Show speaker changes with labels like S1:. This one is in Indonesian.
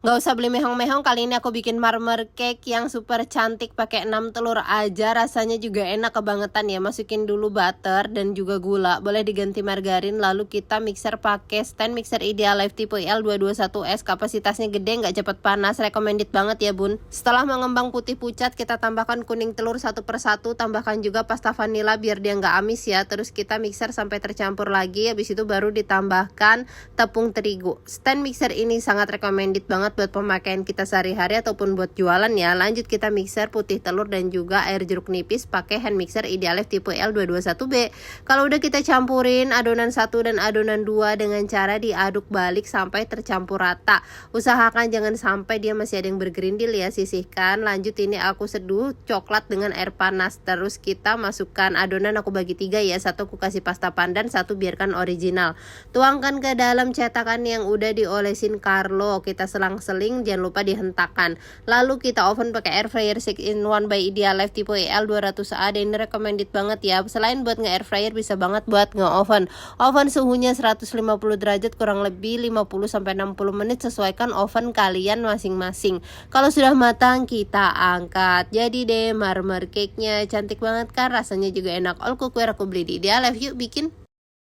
S1: Gak usah beli mehong-mehong, kali ini aku bikin marmer cake yang super cantik pakai 6 telur aja. Rasanya juga enak kebangetan ya. Masukin dulu butter dan juga gula, boleh diganti margarin. Lalu kita mixer pakai stand mixer Idealife tipe L221S. Kapasitasnya gede, nggak cepet panas, recommended banget ya bun. Setelah mengembang putih pucat, kita tambahkan kuning telur satu persatu. Tambahkan juga pasta vanila biar dia nggak amis ya. Terus kita mixer sampai tercampur lagi. Habis itu baru ditambahkan tepung terigu. Stand mixer ini sangat recommended banget buat pemakaian kita sehari-hari ataupun buat jualan ya. Lanjut kita mixer putih telur dan juga air jeruk nipis pakai hand mixer Idealife tipe L221B. Kalau udah kita campurin adonan 1 dan adonan 2 dengan cara diaduk balik sampai tercampur rata. Usahakan jangan sampai dia masih ada yang bergerindil ya, sisihkan. Lanjut ini aku seduh coklat dengan air panas. Terus kita masukkan adonan, aku bagi 3 ya. 1 aku kasih pasta pandan, 1 biarkan original. Tuangkan ke dalam cetakan yang udah diolesin Carlo. Kita selang-seling, jangan lupa dihentakkan. Lalu kita oven pakai air fryer 6-in-1 by Idealife tipe EL200A. Dan ini recommended banget ya. Selain buat nge-air fryer, bisa banget buat nge-oven. Oven suhunya 150 derajat kurang lebih 50-60 menit, sesuaikan oven kalian masing-masing. Kalau sudah matang, kita angkat. Jadi deh marmer cake-nya cantik banget kan, rasanya juga enak. All cookware aku beli di Idealife, yuk bikin.